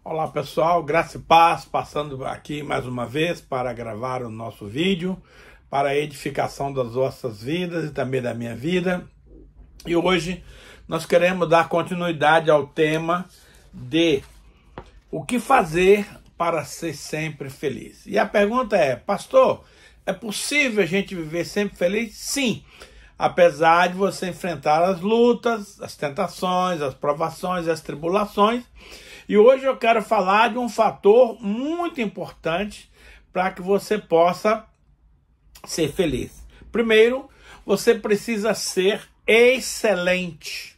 Olá pessoal, graça e paz, passando aqui mais uma vez para gravar o nosso vídeo, para a edificação das vossas vidas e também da minha vida. E hoje nós queremos dar continuidade ao tema de o que fazer para ser sempre feliz. E a pergunta é, pastor, é possível a gente viver sempre feliz? Sim, apesar de você enfrentar as lutas, as tentações, as provações, as tribulações. E hoje eu quero falar de um fator muito importante para que você possa ser feliz. Primeiro, você precisa ser excelente,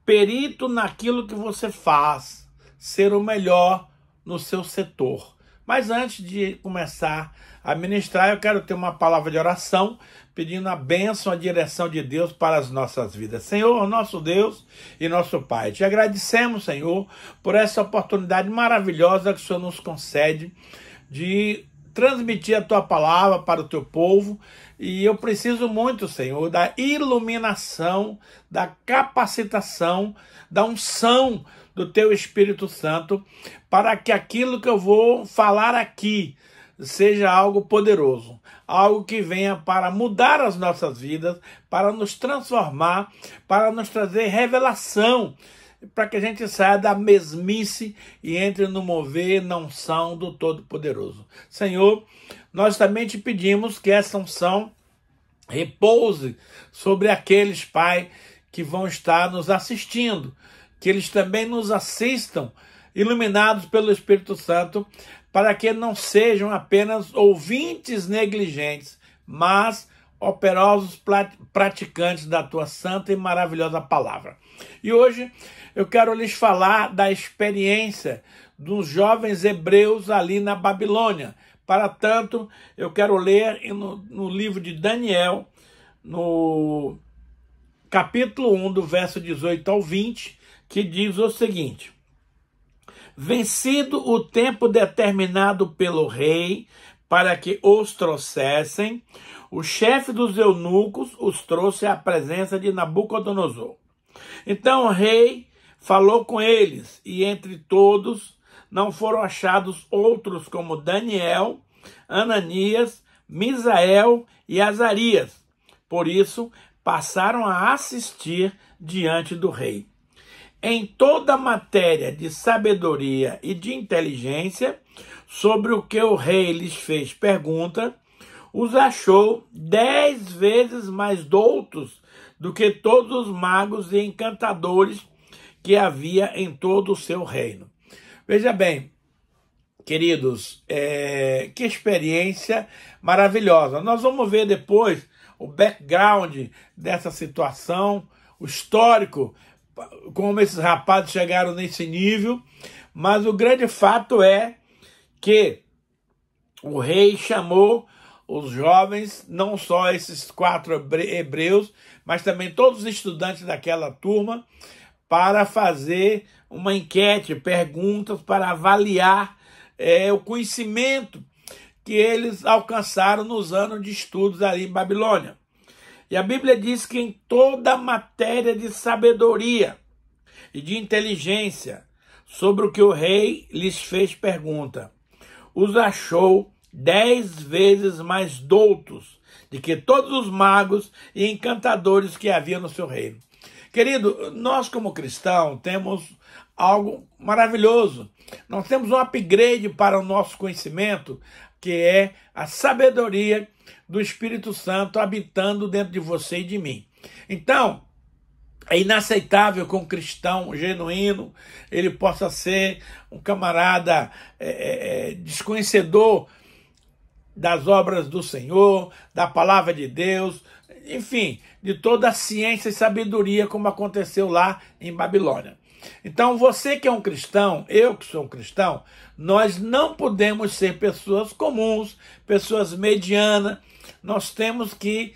perito naquilo que você faz, ser o melhor no seu setor. Mas antes de começar a ministrar, eu quero ter uma palavra de oração, pedindo a bênção, a direção de Deus para as nossas vidas. Senhor, nosso Deus e nosso Pai, te agradecemos, Senhor, por essa oportunidade maravilhosa que o Senhor nos concede de transmitir a tua palavra para o teu povo. E eu preciso muito, Senhor, da iluminação, da capacitação, da unção do teu Espírito Santo, para que aquilo que eu vou falar aqui seja algo poderoso, algo que venha para mudar as nossas vidas, para nos transformar, para nos trazer revelação, para que a gente saia da mesmice e entre no mover na unção do Todo-Poderoso. Senhor, nós também te pedimos que essa unção repouse sobre aqueles, Pai, que vão estar nos assistindo, que eles também nos assistam, iluminados pelo Espírito Santo, para que não sejam apenas ouvintes negligentes, mas operosos praticantes da tua santa e maravilhosa palavra. E hoje eu quero lhes falar da experiência dos jovens hebreus ali na Babilônia. Para tanto, eu quero ler no livro de Daniel, no capítulo 1, do verso 18 ao 20, que diz o seguinte: vencido o tempo determinado pelo rei para que os trouxessem, o chefe dos eunucos os trouxe à presença de Nabucodonosor. Então o rei falou com eles, e entre todos não foram achados outros como Daniel, Ananias, Misael e Azarias. Por isso passaram a assistir diante do rei. Em toda matéria de sabedoria e de inteligência, sobre o que o rei lhes fez pergunta, os achou 10 vezes mais doutos do que todos os magos e encantadores que havia em todo o seu reino. Veja bem, queridos, que experiência maravilhosa. Nós vamos ver depois o background dessa situação, o histórico, como esses rapazes chegaram nesse nível, mas o grande fato é que o rei chamou os jovens, não só esses 4 hebreus, mas também todos os estudantes daquela turma, para fazer uma enquete, perguntas, para avaliar o conhecimento que eles alcançaram nos anos de estudos ali em Babilônia. E a Bíblia diz que em toda matéria de sabedoria e de inteligência, sobre o que o rei lhes fez pergunta, os achou 10 vezes mais doutos do que todos os magos e encantadores que havia no seu reino. Querido, nós como cristãos temos algo maravilhoso. Nós temos um upgrade para o nosso conhecimento, que é a sabedoria do Espírito Santo habitando dentro de você e de mim. Então, é inaceitável que um cristão genuíno ele possa ser um camarada desconhecedor das obras do Senhor, da palavra de Deus, enfim, de toda a ciência e sabedoria, como aconteceu lá em Babilônia. Então, você que é um cristão, eu que sou um cristão, nós não podemos ser pessoas comuns, pessoas medianas. Nós temos que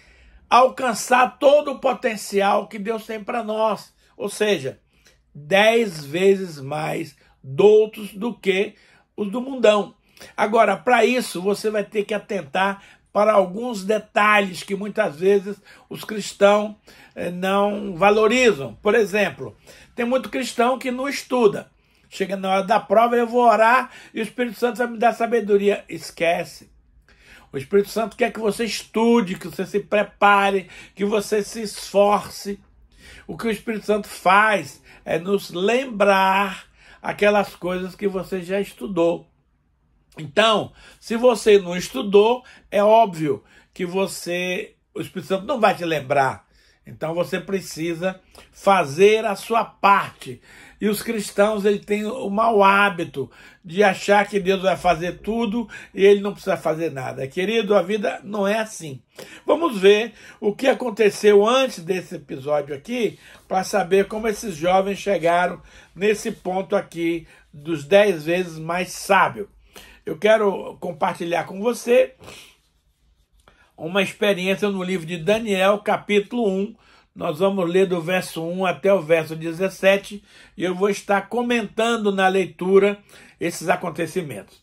alcançar todo o potencial que Deus tem para nós. Ou seja, 10 vezes mais doutos do que os do mundão. Agora, para isso, você vai ter que atentar para alguns detalhes que muitas vezes os cristãos não valorizam. Por exemplo, tem muito cristão que não estuda. chega na hora da prova, eu vou orar e o Espírito Santo vai me dar sabedoria. Esquece. O Espírito Santo quer que você estude, que você se prepare, que você se esforce. O que o Espírito Santo faz é nos lembrar aquelas coisas que você já estudou. Então, se você não estudou, é óbvio que o Espírito Santo não vai te lembrar. Então você precisa fazer a sua parte. E os cristãos, eles têm o mau hábito de achar que Deus vai fazer tudo e ele não precisa fazer nada. Querido, a vida não é assim. Vamos ver o que aconteceu antes desse episódio aqui, para saber como esses jovens chegaram nesse ponto aqui dos 10 vezes mais sábio. Eu quero compartilhar com você uma experiência no livro de Daniel, capítulo 1. Nós vamos ler do verso 1 até o verso 17 e eu vou estar comentando na leitura esses acontecimentos.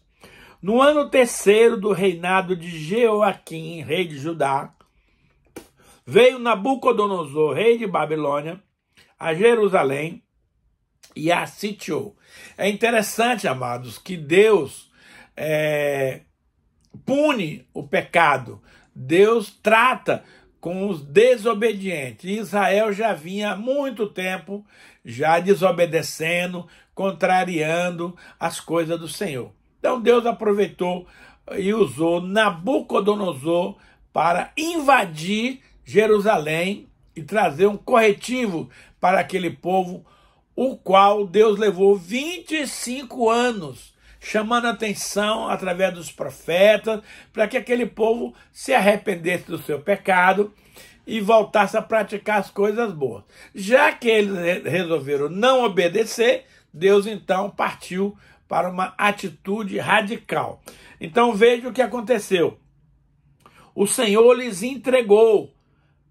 No ano terceiro do reinado de Jeoaquim, rei de Judá, veio Nabucodonosor, rei de Babilônia, a Jerusalém e a sitiou. É interessante, amados, que Deus pune o pecado. Deus trata com os desobedientes. Israel já vinha há muito tempo já desobedecendo, contrariando as coisas do Senhor. Então Deus aproveitou e usou Nabucodonosor para invadir Jerusalém e trazer um corretivo para aquele povo, o qual Deus levou 25 anos chamando a atenção através dos profetas, para que aquele povo se arrependesse do seu pecado e voltasse a praticar as coisas boas. Já que eles resolveram não obedecer, Deus então partiu para uma atitude radical. Então veja o que aconteceu. O Senhor lhes entregou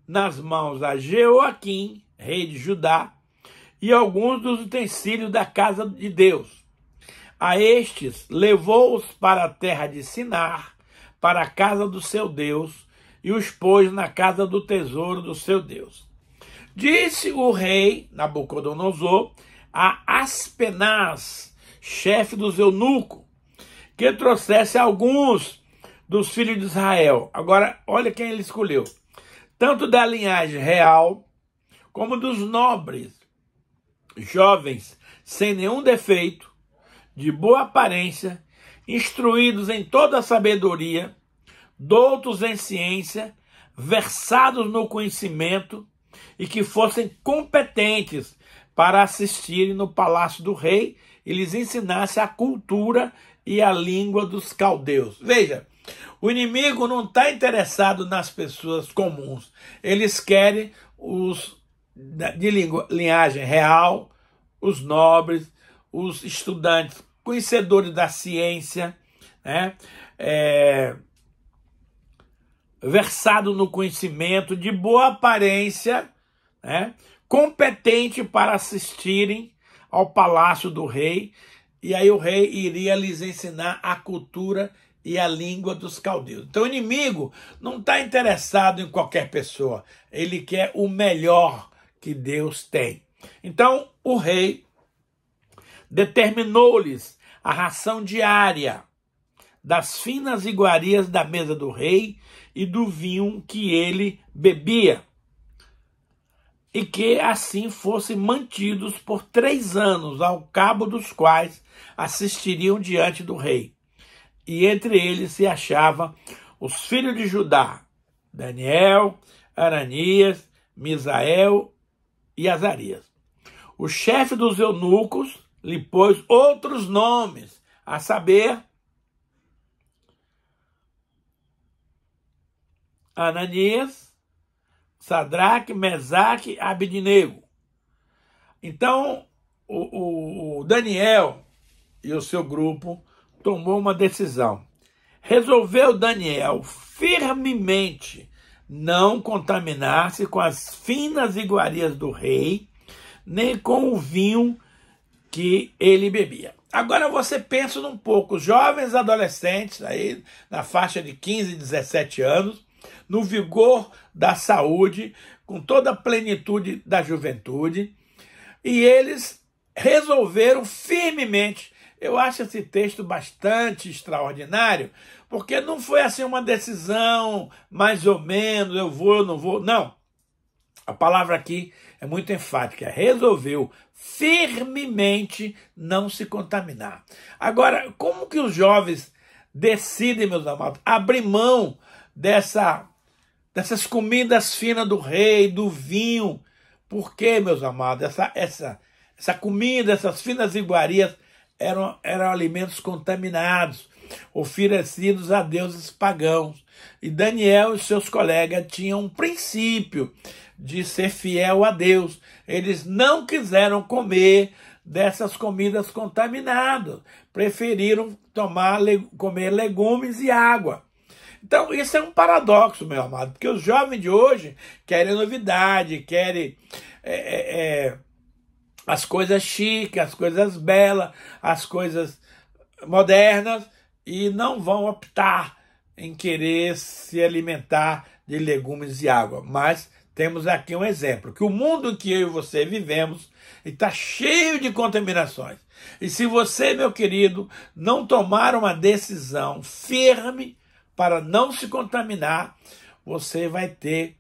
nas mãos a Jeoaquim, rei de Judá, e alguns dos utensílios da casa de Deus. A estes levou-os para a terra de Sinar, para a casa do seu Deus, e os pôs na casa do tesouro do seu Deus. Disse o rei Nabucodonosor a Aspenaz, chefe dos eunucos, que trouxesse alguns dos filhos de Israel. Agora, olha quem ele escolheu. Tanto da linhagem real, como dos nobres, jovens, sem nenhum defeito, de boa aparência, instruídos em toda a sabedoria, doutos em ciência, versados no conhecimento e que fossem competentes para assistirem no palácio do rei e lhes ensinasse a cultura e a língua dos caldeus. Veja, o inimigo não está interessado nas pessoas comuns. Eles querem os de linhagem real, os nobres, os estudantes, conhecedores da ciência, né? Versado no conhecimento, de boa aparência, né? Competente para assistirem ao palácio do rei, e aí o rei iria lhes ensinar a cultura e a língua dos caldeus. Então o inimigo não está interessado em qualquer pessoa, ele quer o melhor que Deus tem. Então o rei determinou-lhes a ração diária das finas iguarias da mesa do rei e do vinho que ele bebia, e que assim fossem mantidos por 3 anos, ao cabo dos quais assistiriam diante do rei. E entre eles se achavam os filhos de Judá, Daniel, Ananias, Misael e Azarias. O chefe dos eunucos lhe pôs outros nomes, a saber, Ananias, Sadraque, Mesaque, Abednego. Então, o Daniel e o seu grupo tomou uma decisão. Resolveu Daniel firmemente não contaminar-se com as finas iguarias do rei, nem com o vinho que ele bebia. Agora você pensa um pouco, jovens adolescentes, aí na faixa de 15, 17 anos, no vigor da saúde, com toda a plenitude da juventude, e eles resolveram firmemente. Eu acho esse texto bastante extraordinário, porque não foi assim uma decisão, mais ou menos, eu vou, eu não vou. Não. A palavra aqui é muito enfática. Resolveu firmemente não se contaminar. Agora, como que os jovens decidem, meus amados, abrir mão dessas comidas finas do rei, do vinho? Por quê, meus amados? Essa comida, essas finas iguarias eram alimentos contaminados, oferecidos a deuses pagãos. E Daniel e seus colegas tinham um princípio de ser fiel a Deus. Eles não quiseram comer dessas comidas contaminadas, preferiram comer legumes e água. Então, isso é um paradoxo, meu amado, porque os jovens de hoje querem novidade, querem as coisas chiques, as coisas belas, as coisas modernas, e não vão optar em querer se alimentar de legumes e água. Mas temos aqui um exemplo, que o mundo em que eu e você vivemos está cheio de contaminações. E se você, meu querido, não tomar uma decisão firme para não se contaminar, você vai ter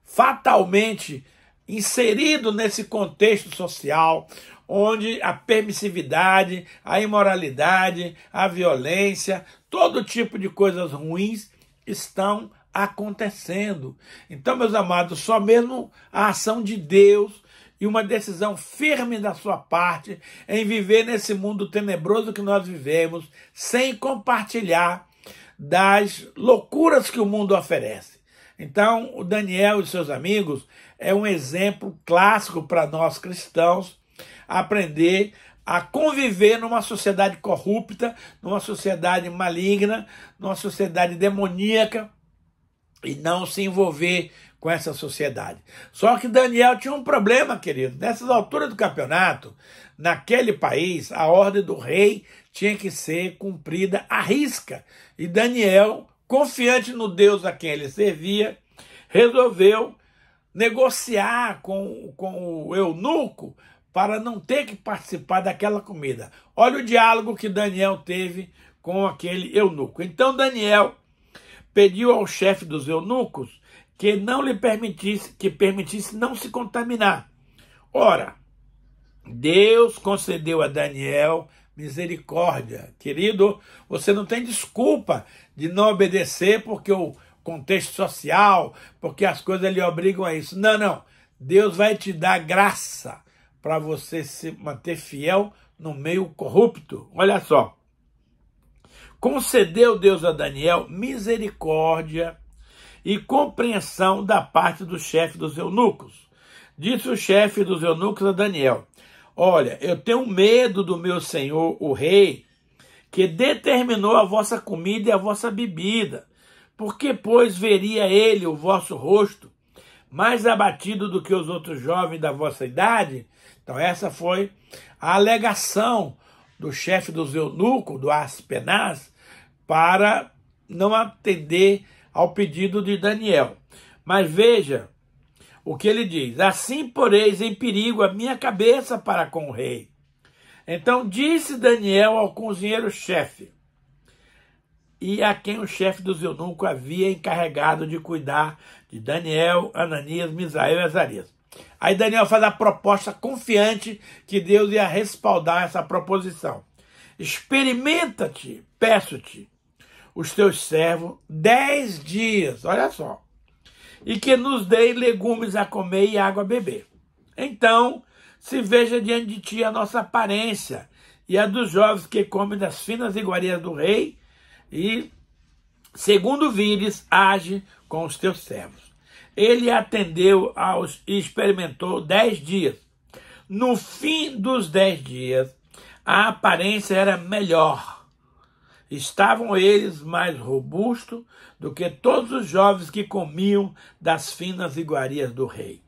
fatalmente inserido nesse contexto social onde a permissividade, a imoralidade, a violência, todo tipo de coisas ruins estão acontecendo. Então, meus amados, só mesmo a ação de Deus e uma decisão firme da sua parte em viver nesse mundo tenebroso que nós vivemos, sem compartilhar das loucuras que o mundo oferece. Então, o Daniel e seus amigos é um exemplo clássico para nós cristãos aprender a conviver numa sociedade corrupta, numa sociedade maligna, numa sociedade demoníaca, e não se envolver com essa sociedade. Só que Daniel tinha um problema, querido. Nessas alturas do campeonato, naquele país, a ordem do rei tinha que ser cumprida à risca. E Daniel, confiante no Deus a quem ele servia, resolveu negociar com o eunuco para não ter que participar daquela comida. Olha o diálogo que Daniel teve com aquele eunuco. Então Daniel pediu ao chefe dos eunucos que não lhe permitisse não se contaminar. Ora, Deus concedeu a Daniel misericórdia. Querido, você não tem desculpa de não obedecer porque o contexto social, porque as coisas lhe obrigam a isso. Não, não. Deus vai te dar graça para você se manter fiel no meio corrupto. Olha só. Concedeu Deus a Daniel misericórdia e compreensão da parte do chefe dos eunucos. Disse o chefe dos eunucos a Daniel: olha, eu tenho medo do meu senhor, o rei, que determinou a vossa comida e a vossa bebida. Porque, pois, veria ele o vosso rosto mais abatido do que os outros jovens da vossa idade? Então, essa foi a alegação do chefe dos eunucos, do Aspenaz, para não atender ao pedido de Daniel. Mas veja o que ele diz: assim poreis em perigo a minha cabeça para com o rei. Então disse Daniel ao cozinheiro-chefe, e a quem o chefe dos eunucos havia encarregado de cuidar de Daniel, Ananias, Misael e Azarias. Aí Daniel faz a proposta confiante que Deus ia respaldar essa proposição. Experimenta-te, peço-te, os teus servos 10 dias, olha só, e que nos dê legumes a comer e água a beber. Então se veja diante de ti a nossa aparência e a dos jovens que comem das finas iguarias do rei, e, segundo vires, age com os teus servos. Ele atendeu e experimentou 10 dias. No fim dos 10 dias, a aparência era melhor. Estavam eles mais robustos do que todos os jovens que comiam das finas iguarias do rei.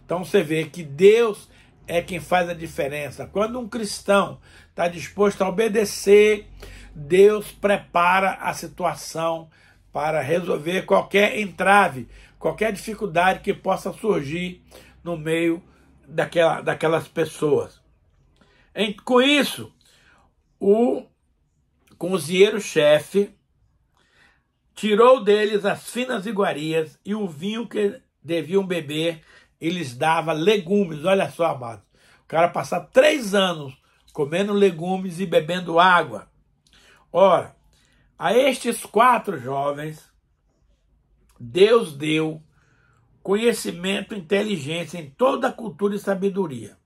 Então você vê que Deus é quem faz a diferença. Quando um cristão está disposto a obedecer, Deus prepara a situação para resolver qualquer entrave, qualquer dificuldade que possa surgir no meio daquelas pessoas. Com isso, o cozinheiro-chefe tirou deles as finas iguarias e o vinho que deviam beber, e lhes dava legumes. Olha só, amado. O cara passar 3 anos comendo legumes e bebendo água. Ora, a estes 4 jovens, Deus deu conhecimento e inteligência em toda a cultura e sabedoria.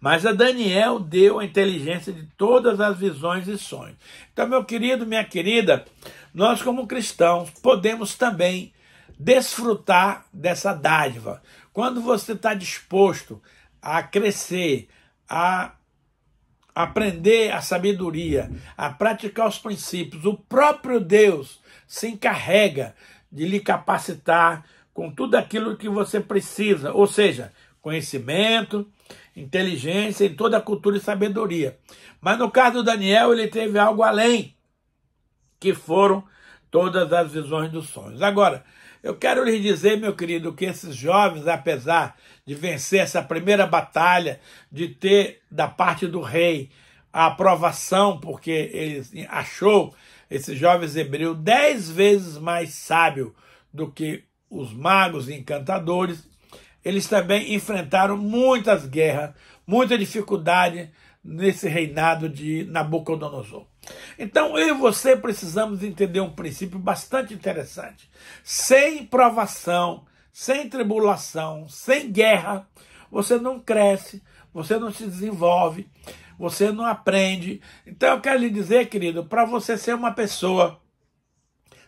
Mas a Daniel deu a inteligência de todas as visões e sonhos. Então, meu querido, minha querida, nós como cristãos podemos também desfrutar dessa dádiva. Quando você está disposto a crescer, a aprender a sabedoria, a praticar os princípios, o próprio Deus se encarrega de lhe capacitar com tudo aquilo que você precisa, ou seja, conhecimento, inteligência em toda a cultura e sabedoria. Mas no caso do Daniel, ele teve algo além, que foram todas as visões dos sonhos. Agora, eu quero lhes dizer, meu querido, que esses jovens, apesar de vencer essa primeira batalha, de ter da parte do rei a aprovação, porque ele achou esses jovens hebreus 10 vezes mais sábio do que os magos e encantadores, eles também enfrentaram muitas guerras, muita dificuldade nesse reinado de Nabucodonosor. Então, eu e você precisamos entender um princípio bastante interessante. Sem provação, sem tribulação, sem guerra, você não cresce, você não se desenvolve, você não aprende. Então, eu quero lhe dizer, querido, para você ser uma pessoa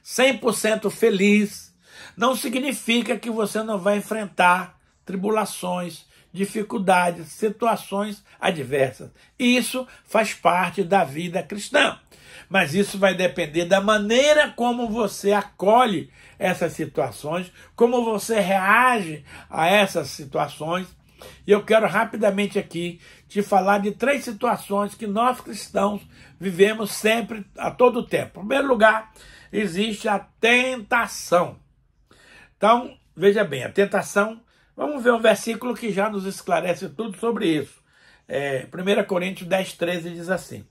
100% feliz, não significa que você não vai enfrentar tribulações, dificuldades, situações adversas. Isso faz parte da vida cristã. Mas isso vai depender da maneira como você acolhe essas situações, como você reage a essas situações. E eu quero rapidamente aqui te falar de 3 situações que nós cristãos vivemos sempre, a todo tempo. Em primeiro lugar, existe a tentação. Então, veja bem, a tentação, vamos ver um versículo que já nos esclarece tudo sobre isso. 1 Coríntios 10, 13 diz assim: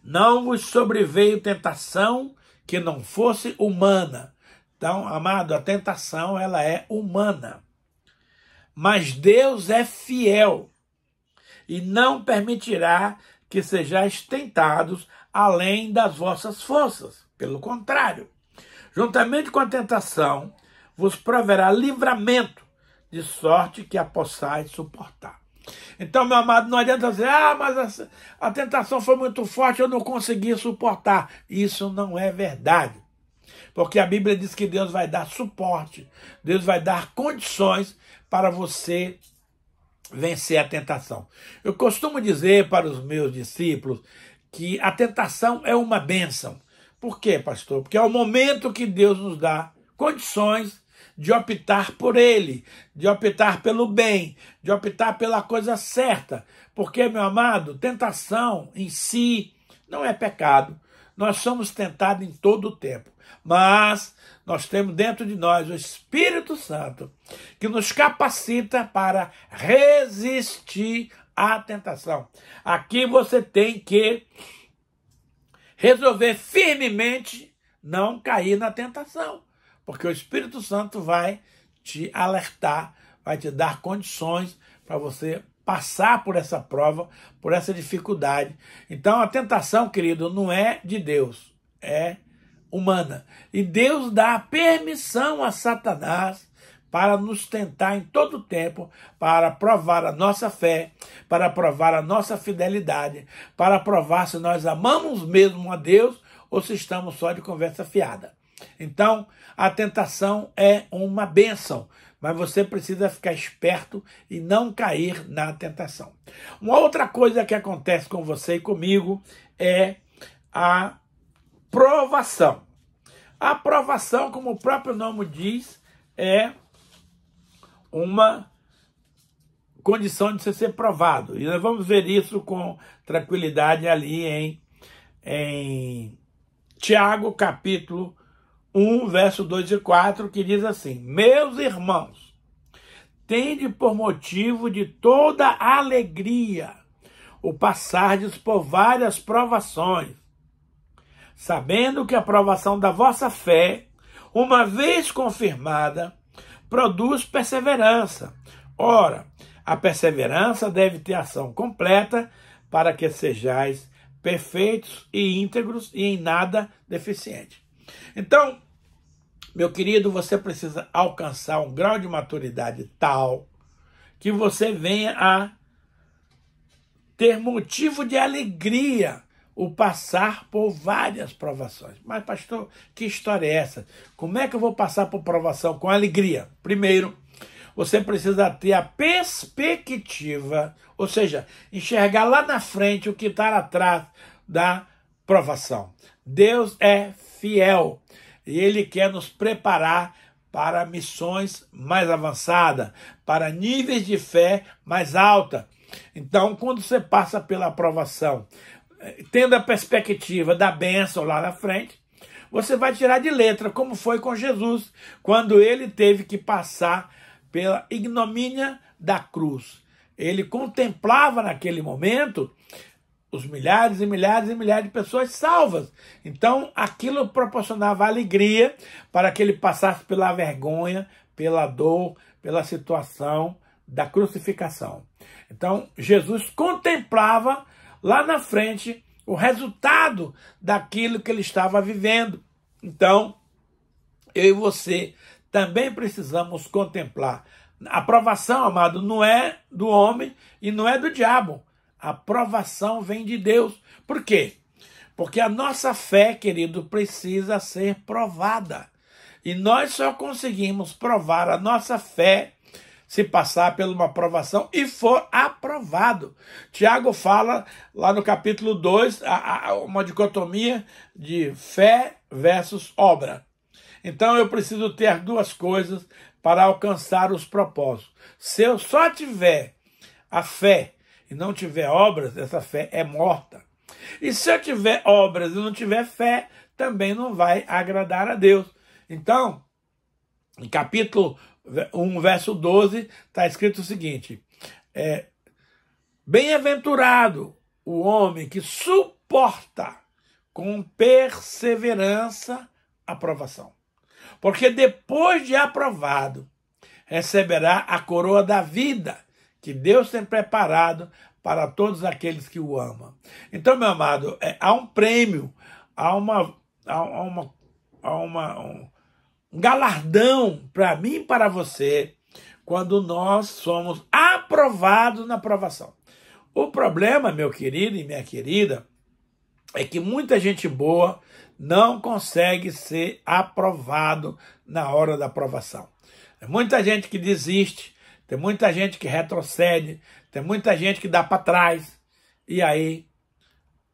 não vos sobreveio tentação que não fosse humana. Então, amado, a tentação ela é humana. Mas Deus é fiel e não permitirá que sejais tentados além das vossas forças. Pelo contrário, juntamente com a tentação, vos proverá livramento, de sorte que a possais suportar. Então, meu amado, não adianta dizer, mas a tentação foi muito forte, eu não consegui suportar. Isso não é verdade. Porque a Bíblia diz que Deus vai dar suporte, Deus vai dar condições para você vencer a tentação. Eu costumo dizer para os meus discípulos que a tentação é uma bênção. Por quê, pastor? Porque é o momento que Deus nos dá condições de optar por Ele, de optar pelo bem, de optar pela coisa certa. Porque, meu amado, tentação em si não é pecado. Nós somos tentados em todo o tempo. Mas nós temos dentro de nós o Espírito Santo que nos capacita para resistir à tentação. Aqui você tem que resolver firmemente não cair na tentação, porque o Espírito Santo vai te alertar, vai te dar condições para você passar por essa prova, por essa dificuldade. Então a tentação, querido, não é de Deus, é humana. E Deus dá permissão a Satanás para nos tentar em todo o tempo, para provar a nossa fé, para provar a nossa fidelidade, para provar se nós amamos mesmo a Deus ou se estamos só de conversa fiada. Então, a tentação é uma bênção, mas você precisa ficar esperto e não cair na tentação. Uma outra coisa que acontece com você e comigo é a provação. A provação, como o próprio nome diz, é uma condição de você ser provado. E nós vamos ver isso com tranquilidade ali em Tiago, capítulo 1, verso 2 e 4, que diz assim: meus irmãos, tende por motivo de toda alegria o passardes por várias provações, sabendo que a provação da vossa fé, uma vez confirmada, produz perseverança. Ora, a perseverança deve ter ação completa, para que sejais perfeitos e íntegros e em nada deficientes. Então, meu querido, você precisa alcançar um grau de maturidade tal que você venha a ter motivo de alegria o passar por várias provações. Mas, pastor, que história é essa? Como é que eu vou passar por provação com alegria? Primeiro, você precisa ter a perspectiva, ou seja, enxergar lá na frente o que está atrás da provação. Deus é fiel e Ele quer nos preparar para missões mais avançadas, para níveis de fé mais alta. Então, quando você passa pela aprovação, tendo a perspectiva da bênção lá na frente, você vai tirar de letra, como foi com Jesus, quando ele teve que passar pela ignomínia da cruz. Ele contemplava naquele momento os milhares e milhares e milhares de pessoas salvas. Então, aquilo proporcionava alegria para que ele passasse pela vergonha, pela dor, pela situação da crucificação. Então, Jesus contemplava lá na frente o resultado daquilo que ele estava vivendo. Então, eu e você também precisamos contemplar. A provação, amado, não é do homem e não é do diabo. A provação vem de Deus. Por quê? Porque a nossa fé, querido, precisa ser provada. E nós só conseguimos provar a nossa fé se passar por uma provação e for aprovado. Tiago fala lá no capítulo 2, uma dicotomia de fé versus obra. Então eu preciso ter duas coisas para alcançar os propósitos. Se eu só tiver a fé e não tiver obras, essa fé é morta. E se eu tiver obras e não tiver fé, também não vai agradar a Deus. Então, em capítulo 1, verso 12, está escrito o seguinte: bem-aventurado o homem que suporta com perseverança a provação, porque depois de aprovado, receberá a coroa da vida que Deus tem preparado para todos aqueles que o amam. Então, meu amado, há um prêmio, há um galardão para mim e para você quando nós somos aprovados na provação. O problema, meu querido e minha querida, é que muita gente boa não consegue ser aprovado na hora da aprovação. Tem muita gente que desiste, tem muita gente que retrocede, tem muita gente que dá para trás, e aí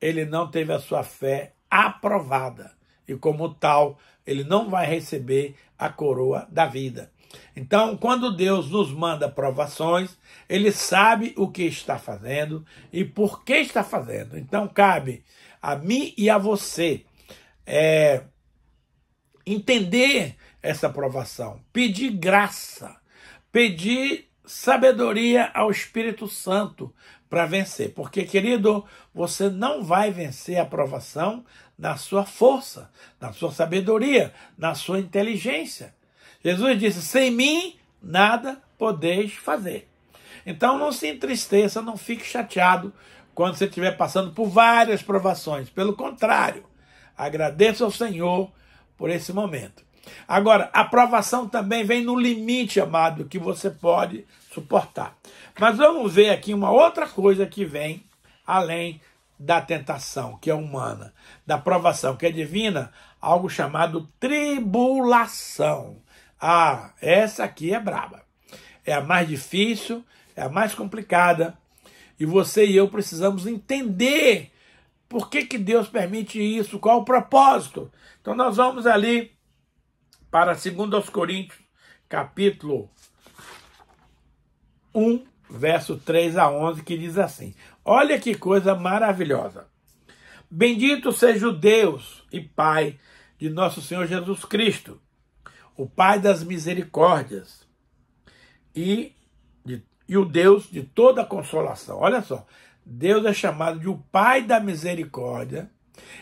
ele não teve a sua fé aprovada. E como tal, ele não vai receber a coroa da vida. Então, quando Deus nos manda provações, ele sabe o que está fazendo e por que está fazendo. Então, cabe a mim e a você entender essa provação, pedir graça, pedir sabedoria ao Espírito Santo para vencer. Porque, querido, você não vai vencer a provação na sua força, na sua sabedoria, na sua inteligência. Jesus disse: sem mim nada podeis fazer. Então não se entristeça, não fique chateado quando você estiver passando por várias provações. Pelo contrário, agradeça ao Senhor por esse momento. Agora, a provação também vem no limite, amado, que você pode suportar. Mas vamos ver aqui uma outra coisa que vem além da tentação, que é humana, da provação, que é divina, algo chamado tribulação. Ah, essa aqui é braba. É a mais difícil, é a mais complicada. E você e eu precisamos entender por que Deus permite isso, qual o propósito. Então nós vamos ali para 2 Coríntios, capítulo 1, verso 3 a 11, que diz assim: olha que coisa maravilhosa. Bendito seja o Deus e Pai de nosso Senhor Jesus Cristo, o Pai das misericórdias e o Deus de toda consolação. Olha só, Deus é chamado de o Pai da misericórdia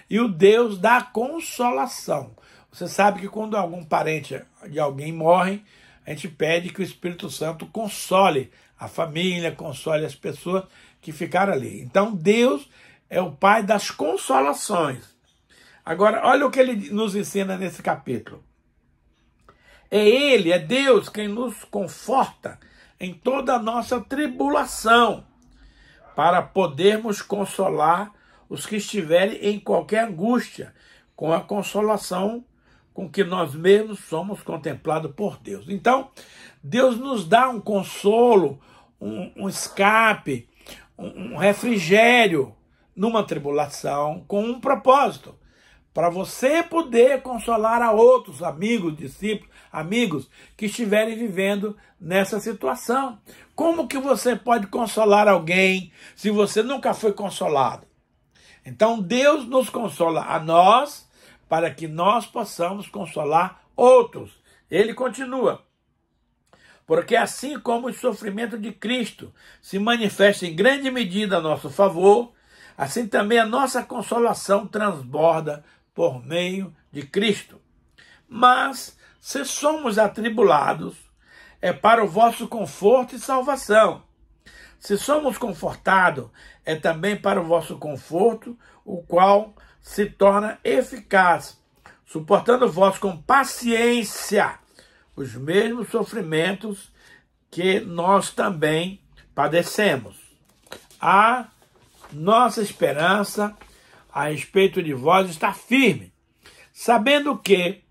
e o Deus da consolação. Você sabe que quando algum parente de alguém morre, a gente pede que o Espírito Santo console a família, console as pessoas que ficaram ali. Então Deus é o Pai das consolações. Agora, olha o que ele nos ensina nesse capítulo. É Deus quem nos conforta em toda a nossa tribulação, para podermos consolar os que estiverem em qualquer angústia, com a consolação com que nós mesmos somos contemplados por Deus. Então, Deus nos dá um consolo, um escape, um refrigério numa tribulação com um propósito, para você poder consolar a outros amigos, discípulos, amigos que estiverem vivendo nessa situação. Como que você pode consolar alguém se você nunca foi consolado? Então Deus nos consola a nós para que nós possamos consolar outros. Ele continua. Porque assim como o sofrimento de Cristo se manifesta em grande medida a nosso favor, assim também a nossa consolação transborda por meio de Cristo. Mas, se somos atribulados, é para o vosso conforto e salvação. Se somos confortados, é também para o vosso conforto, o qual se torna eficaz, suportando vós com paciência os mesmos sofrimentos que nós também padecemos. A nossa esperança a respeito de vós está firme, sabendo que,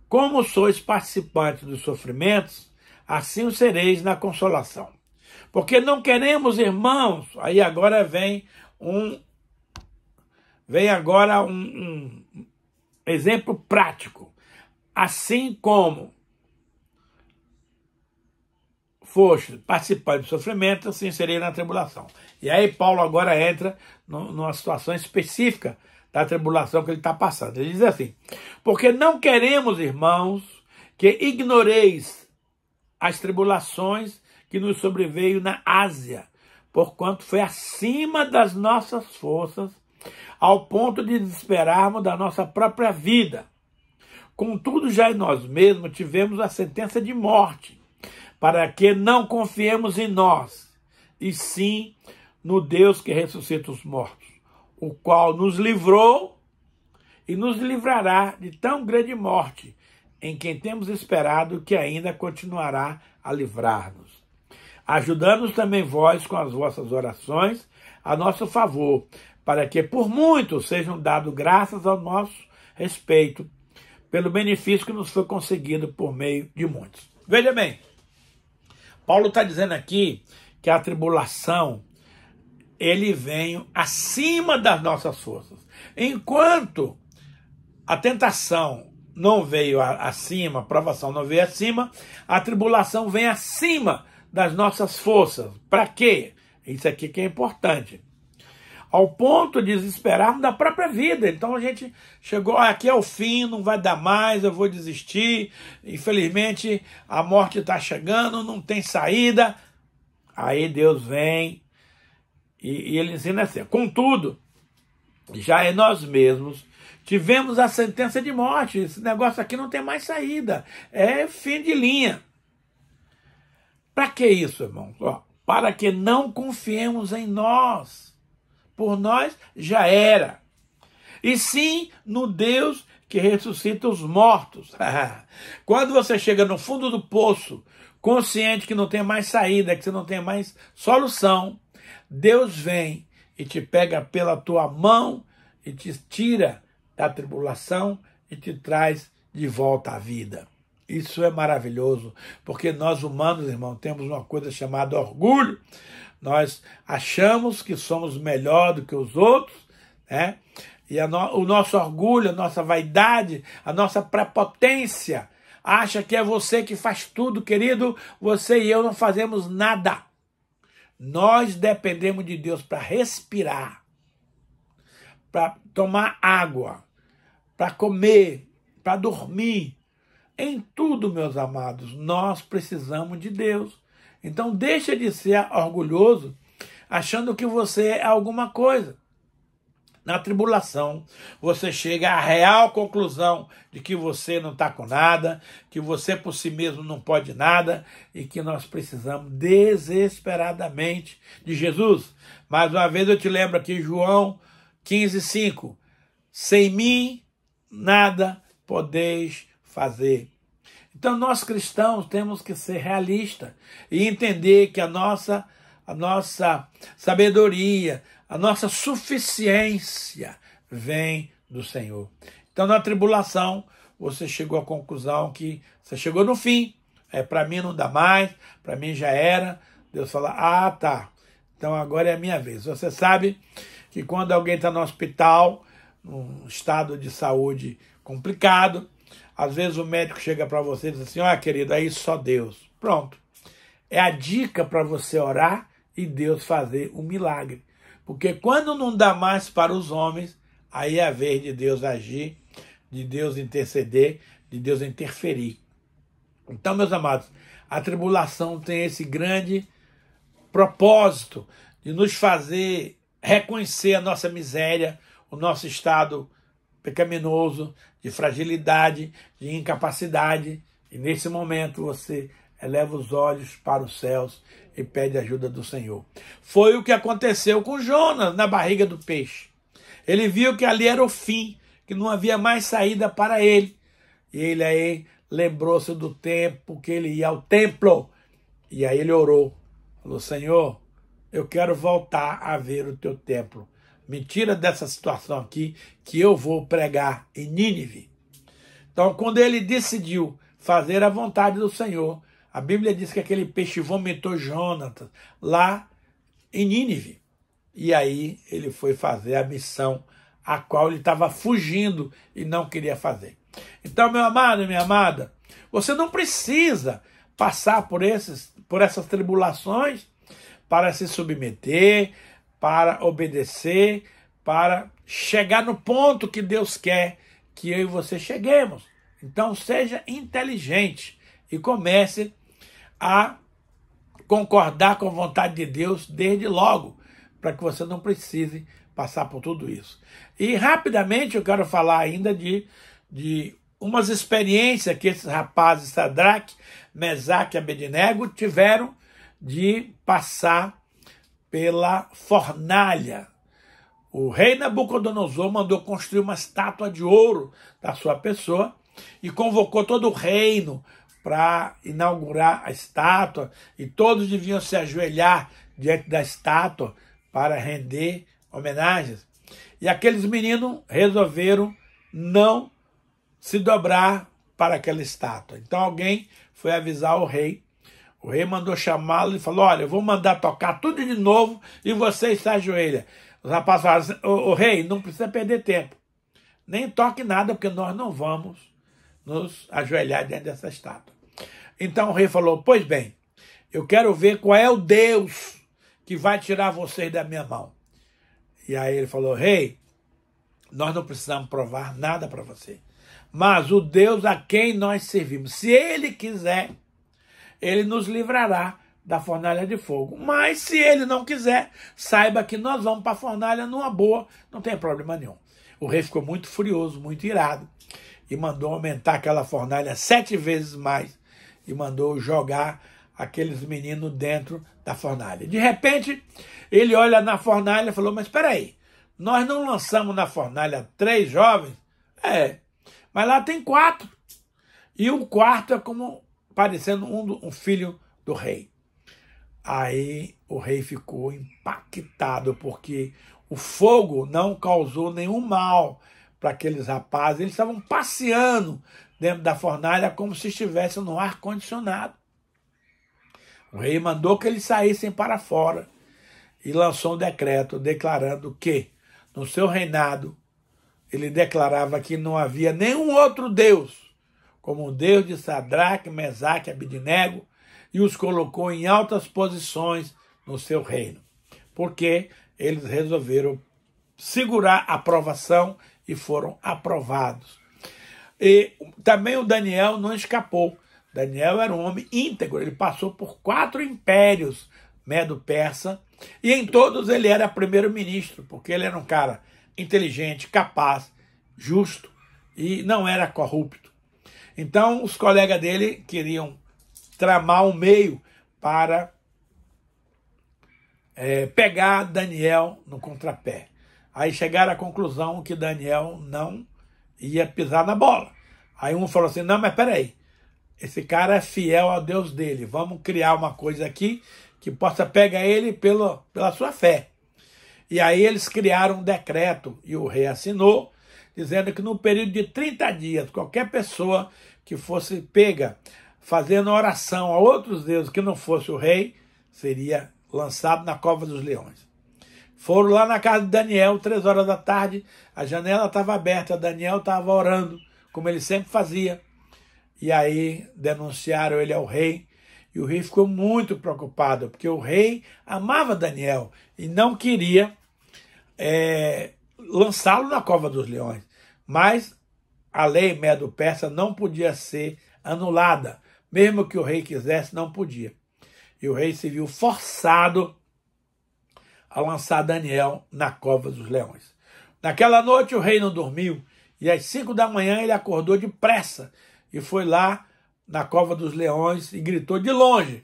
como sois participantes dos sofrimentos, assim o sereis na consolação. Porque não queremos, irmãos, aí agora vem um exemplo prático. Assim como foste participante do sofrimento, assim serei na tribulação. E aí Paulo agora entra numa situação específica da tribulação que ele está passando. Ele diz assim: porque não queremos, irmãos, que ignoreis as tribulações que nos sobreveio na Ásia, porquanto foi acima das nossas forças, ao ponto de desesperarmos da nossa própria vida. Contudo, já em nós mesmos tivemos a sentença de morte, para que não confiemos em nós, e sim no Deus que ressuscita os mortos, o qual nos livrou e nos livrará de tão grande morte, em quem temos esperado que ainda continuará a livrar-nos. Ajudando-nos também vós com as vossas orações a nosso favor, para que por muito sejam dadas graças ao nosso respeito, pelo benefício que nos foi conseguido por meio de muitos. Veja bem, Paulo está dizendo aqui que a tribulação, ele vem acima das nossas forças. Enquanto a tentação não veio acima, a provação não veio acima, a tribulação vem acima das nossas forças. Para quê? Isso aqui que é importante. Ao ponto de desesperarmos da própria vida. Então a gente chegou aqui ao fim, não vai dar mais, eu vou desistir. Infelizmente a morte está chegando, não tem saída. Aí Deus vem e ele ensina assim: contudo, já em nós mesmos tivemos a sentença de morte. Esse negócio aqui não tem mais saída. É fim de linha. Para que isso, irmãos? Para que não confiemos em nós. Por nós já era. E sim no Deus que ressuscita os mortos. Quando você chega no fundo do poço, consciente que não tem mais saída, que você não tem mais solução, Deus vem e te pega pela tua mão e te tira da tribulação e te traz de volta à vida. Isso é maravilhoso, porque nós humanos, irmão, temos uma coisa chamada orgulho. Nós achamos que somos melhor do que os outros, né? E o nosso orgulho, a nossa vaidade, a nossa prepotência, acha que é você que faz tudo, querido. Você e eu não fazemos nada. Nós dependemos de Deus para respirar, para tomar água, para comer, para dormir. Em tudo, meus amados, nós precisamos de Deus. Então deixa de ser orgulhoso achando que você é alguma coisa. Na tribulação, você chega à real conclusão de que você não está com nada, que você por si mesmo não pode nada e que nós precisamos desesperadamente de Jesus. Mais uma vez eu te lembro aqui, João 15:5. Sem mim, nada podeis fazer. Então, nós cristãos temos que ser realistas e entender que a nossa sabedoria, a nossa suficiência vem do Senhor. Então, na tribulação, você chegou à conclusão que você chegou no fim. Para mim não dá mais, para mim já era. Deus fala, tá, então agora é a minha vez. Você sabe que quando alguém está no hospital, num estado de saúde complicado, às vezes o médico chega para você e diz assim, querido, aí só Deus. Pronto. É a dica para você orar e Deus fazer um milagre. Porque quando não dá mais para os homens, aí é a vez de Deus agir, de Deus interceder, de Deus interferir. Então, meus amados, a tribulação tem esse grande propósito de nos fazer reconhecer a nossa miséria, o nosso estado pecaminoso, de fragilidade, de incapacidade. E nesse momento você eleva os olhos para os céus e pede ajuda do Senhor. Foi o que aconteceu com Jonas na barriga do peixe. Ele viu que ali era o fim, que não havia mais saída para ele. E ele aí lembrou-se do tempo que ele ia ao templo. E aí ele orou. Falou, Senhor, eu quero voltar a ver o teu templo. Me tira dessa situação aqui que eu vou pregar em Nínive. Então, quando ele decidiu fazer a vontade do Senhor, a Bíblia diz que aquele peixe vomitou Jonatas lá em Nínive. E aí ele foi fazer a missão a qual ele estava fugindo e não queria fazer. Então, meu amado e minha amada, você não precisa passar por essas tribulações para se submeter, para obedecer, para chegar no ponto que Deus quer que eu e você cheguemos. Então, seja inteligente e comece a concordar com a vontade de Deus desde logo, para que você não precise passar por tudo isso. E rapidamente eu quero falar ainda de umas experiências que esses rapazes, Sadraque, Mesaque e Abednego, tiveram de passar pela fornalha. O rei Nabucodonosor mandou construir uma estátua de ouro da sua pessoa e convocou todo o reino para inaugurar a estátua, e todos deviam se ajoelhar diante da estátua para render homenagens. E aqueles meninos resolveram não se dobrar para aquela estátua. Então alguém foi avisar o rei. O rei mandou chamá-lo e falou, olha, eu vou mandar tocar tudo de novo e você se ajoelha. Os rapazes falaram assim, o rei, não precisa perder tempo. Nem toque nada, porque nós não vamos nos ajoelhar diante dessa estátua. Então o rei falou, pois bem, eu quero ver qual é o Deus que vai tirar vocês da minha mão. E aí ele falou, rei, nós não precisamos provar nada para você. Mas o Deus a quem nós servimos, se ele quiser, ele nos livrará da fornalha de fogo. Mas se ele não quiser, saiba que nós vamos para a fornalha numa boa, não tem problema nenhum. O rei ficou muito furioso, muito irado, e mandou aumentar aquela fornalha 7 vezes mais, e mandou jogar aqueles meninos dentro da fornalha. De repente, ele olha na fornalha e falou, mas espera aí, nós não lançamos na fornalha 3 jovens? Mas lá tem 4. E o quarto é como parecendo um filho do rei. Aí o rei ficou impactado, porque o fogo não causou nenhum mal para aqueles rapazes. Eles estavam passeando dentro da fornalha como se estivessem no ar-condicionado. O rei mandou que eles saíssem para fora e lançou um decreto declarando que, no seu reinado, ele declarava que não havia nenhum outro Deus como o Deus de Sadraque, Mesaque e Abednego, e os colocou em altas posições no seu reino, porque eles resolveram segurar a aprovação e foram aprovados. E também o Daniel não escapou. Daniel era um homem íntegro, ele passou por 4 impérios Medo-Persa, e em todos ele era primeiro-ministro, porque ele era um cara inteligente, capaz, justo e não era corrupto. Então os colegas dele queriam tramar um meio para pegar Daniel no contrapé. Aí chegaram à conclusão que Daniel não ia pisar na bola. Aí um falou assim, não, mas peraí, esse cara é fiel ao Deus dele, vamos criar uma coisa aqui que possa pegar ele pela sua fé. E aí eles criaram um decreto e o rei assinou, dizendo que no período de 30 dias, qualquer pessoa que fosse pega fazendo oração a outros deuses que não fosse o rei, seria lançado na cova dos leões. Foram lá na casa de Daniel, 3 horas da tarde, a janela estava aberta, Daniel estava orando, como ele sempre fazia. E aí denunciaram ele ao rei, e o rei ficou muito preocupado, porque o rei amava Daniel e não queria lançá-lo na cova dos leões. Mas a lei Medo-Persa não podia ser anulada, mesmo que o rei quisesse, não podia. E o rei se viu forçado a lançar Daniel na cova dos leões. Naquela noite o rei não dormiu, e às 5 da manhã ele acordou depressa e foi lá na cova dos leões e gritou de longe,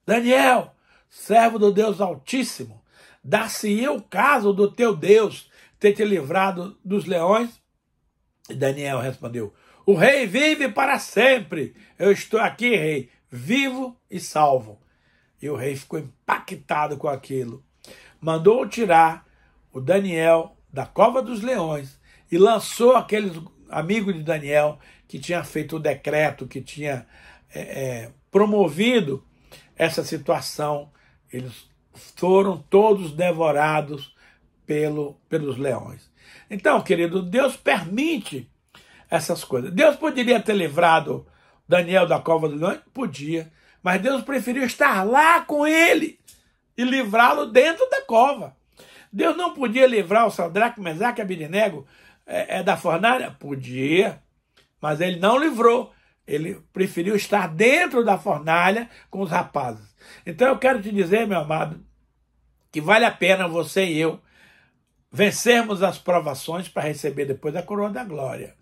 Daniel, servo do Deus Altíssimo, dá-se-ia o caso do teu Deus ter te livrado dos leões? E Daniel respondeu, o rei vive para sempre, eu estou aqui, rei, vivo e salvo. E o rei ficou impactado com aquilo. Mandou tirar o Daniel da cova dos leões e lançou aqueles amigos de Daniel que tinha feito o decreto, que tinha promovido essa situação. Eles foram todos devorados pelos leões. Então, querido, Deus permite essas coisas. Deus poderia ter livrado Daniel da cova dos leões? Podia, mas Deus preferiu estar lá com ele e livrá-lo dentro da cova. Deus não podia livrar o Sadraque, Mesaque e Abednego da fornalha? Podia, mas ele não livrou. Ele preferiu estar dentro da fornalha com os rapazes. Então eu quero te dizer, meu amado, que vale a pena você e eu vencermos as provações para receber depois a coroa da glória.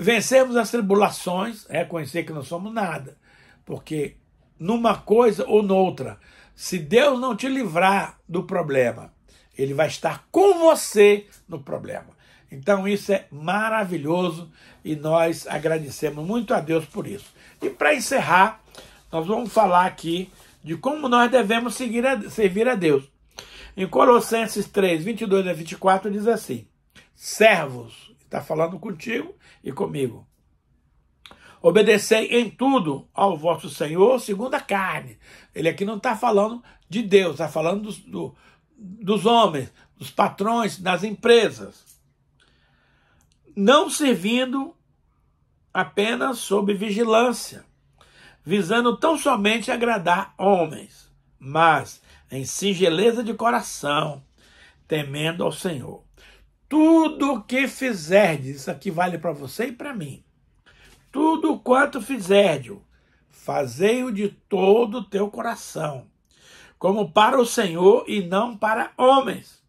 Vencermos as tribulações, reconhecer que não somos nada. Porque numa coisa ou noutra, se Deus não te livrar do problema, ele vai estar com você no problema. Então isso é maravilhoso e nós agradecemos muito a Deus por isso. E para encerrar, nós vamos falar aqui de como nós devemos servir a Deus. Em Colossenses 3, 22 a 24 diz assim, servos, está falando contigo e comigo, obedecei em tudo ao vosso Senhor segundo a carne. Ele aqui não está falando de Deus, está falando dos homens, dos patrões, das empresas. Não servindo apenas sob vigilância, visando tão somente agradar homens, mas em singeleza de coração, temendo ao Senhor. Tudo o que fizerdes, isso aqui vale para você e para mim, tudo quanto fizerdes, fazei-o de todo o teu coração, como para o Senhor e não para homens,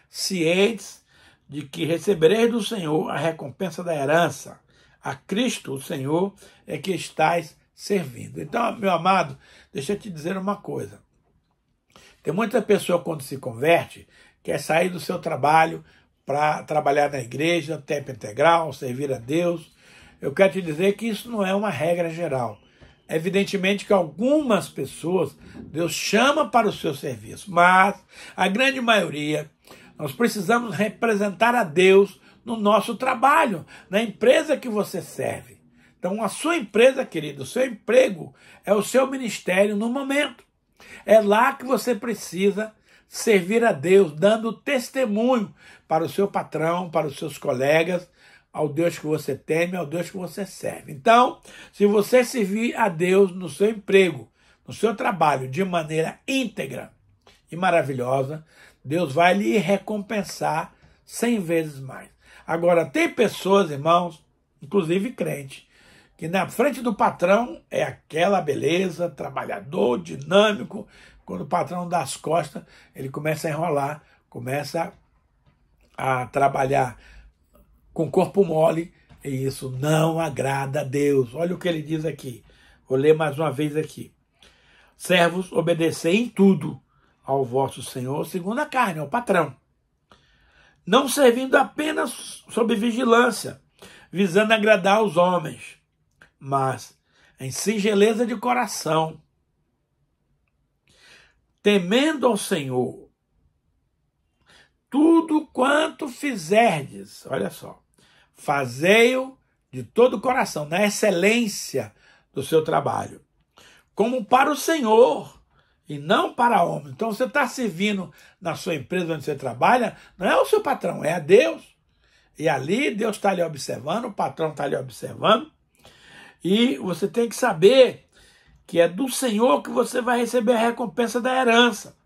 cientes de que recebereis do Senhor a recompensa da herança. A Cristo, o Senhor, é que estais servindo. Então, meu amado, deixa eu te dizer uma coisa. Tem muita pessoa, quando se converte, quer sair do seu trabalho para trabalhar na igreja, tempo integral, servir a Deus. Eu quero te dizer que isso não é uma regra geral. Evidentemente que algumas pessoas Deus chama para o seu serviço, mas a grande maioria nós precisamos representar a Deus no nosso trabalho, na empresa que você serve. Então a sua empresa, querido, o seu emprego é o seu ministério no momento. É lá que você precisa servir a Deus, dando testemunho para o seu patrão, para os seus colegas, ao Deus que você teme, ao Deus que você serve. Então, se você servir a Deus no seu emprego, no seu trabalho, de maneira íntegra e maravilhosa, Deus vai lhe recompensar 100 vezes mais. Agora, tem pessoas, irmãos, inclusive crente, que na frente do patrão é aquela beleza, trabalhador, dinâmico, quando o patrão dá as costas, ele começa a enrolar, começa a trabalhar com corpo mole, e isso não agrada a Deus. Olha o que ele diz aqui. Vou ler mais uma vez aqui. Servos, obedecei em tudo ao vosso Senhor, segundo a carne, ao patrão, não servindo apenas sob vigilância, visando agradar aos homens, mas em singeleza de coração, temendo ao Senhor. Tudo quanto fizerdes, olha só, fazei-o de todo o coração, na excelência do seu trabalho, como para o Senhor e não para homem. Então você está servindo na sua empresa onde você trabalha, não é o seu patrão, é a Deus. E ali Deus está lhe observando, o patrão está lhe observando, e você tem que saber que é do Senhor que você vai receber a recompensa da herança.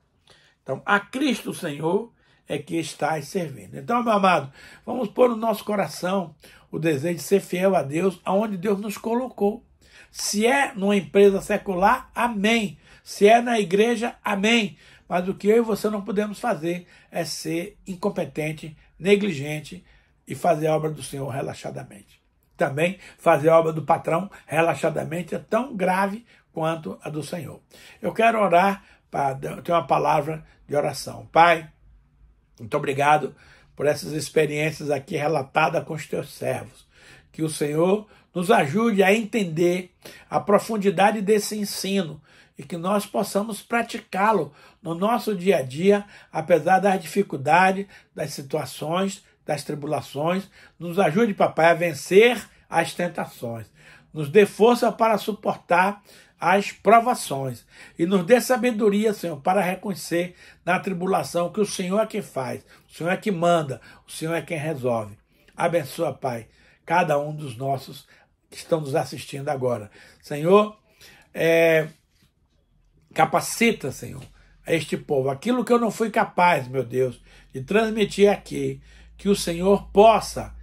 Então, a Cristo, o Senhor, é que está servindo. Então, meu amado, vamos pôr no nosso coração o desejo de ser fiel a Deus, aonde Deus nos colocou. Se é numa empresa secular, amém. Se é na igreja, amém. Mas o que eu e você não podemos fazer é ser incompetente, negligente e fazer a obra do Senhor relaxadamente. Também fazer a obra do patrão relaxadamente é tão grave quanto a do Senhor. Eu quero orar, ter uma palavra de oração. Pai, muito obrigado por essas experiências aqui relatadas com os teus servos. Que o Senhor nos ajude a entender a profundidade desse ensino e que nós possamos praticá-lo no nosso dia a dia, apesar das dificuldades, das situações, das tribulações. Nos ajude, papai, a vencer as tentações. Nos dê força para suportar as provações. E nos dê sabedoria, Senhor, para reconhecer na tribulação que o Senhor é quem faz, o Senhor é quem manda, o Senhor é quem resolve. Abençoa, Pai, cada um dos nossos que estão nos assistindo agora. Senhor, capacita, Senhor, a este povo. Aquilo que eu não fui capaz, meu Deus, de transmitir aqui, que o Senhor possa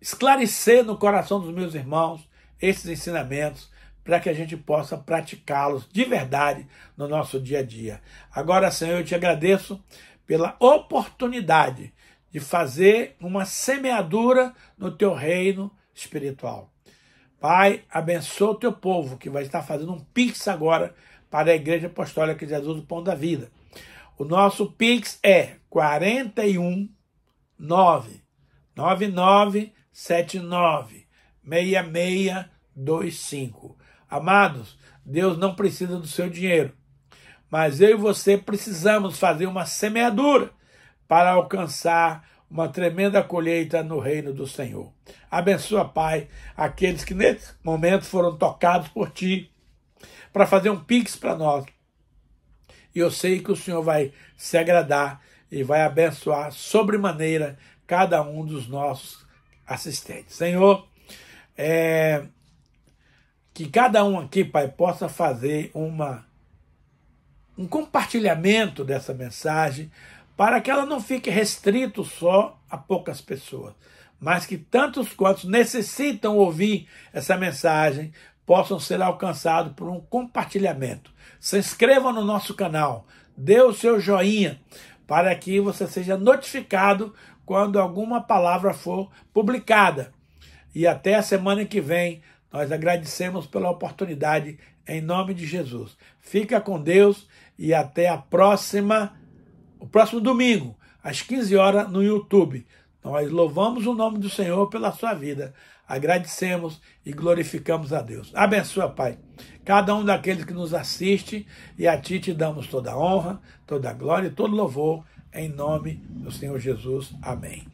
esclarecer no coração dos meus irmãos esses ensinamentos, para que a gente possa praticá-los de verdade no nosso dia a dia. Agora, Senhor, eu te agradeço pela oportunidade de fazer uma semeadura no teu reino espiritual. Pai, abençoa o teu povo, que vai estar fazendo um Pix agora para a Igreja Apostólica de Jesus, o Pão da Vida. O nosso Pix é 41 99979 6625. Amados, Deus não precisa do seu dinheiro, mas eu e você precisamos fazer uma semeadura para alcançar uma tremenda colheita no reino do Senhor. Abençoa, Pai, aqueles que nesse momento foram tocados por Ti, para fazer um Pix para nós. E eu sei que o Senhor vai se agradar e vai abençoar sobremaneira cada um dos nossos assistentes. Senhor, que cada um aqui, Pai, possa fazer um compartilhamento dessa mensagem, para que ela não fique restrito só a poucas pessoas, mas que tantos quantos necessitam ouvir essa mensagem possam ser alcançados por um compartilhamento. Se inscreva no nosso canal, dê o seu joinha, para que você seja notificado quando alguma palavra for publicada. E até a semana que vem, nós agradecemos pela oportunidade, em nome de Jesus. Fica com Deus e até o próximo domingo, às 15 horas, no YouTube. Nós louvamos o nome do Senhor pela sua vida. Agradecemos e glorificamos a Deus. Abençoa, Pai, cada um daqueles que nos assiste, e a Ti te damos toda a honra, toda a glória e todo louvor, em nome do Senhor Jesus. Amém.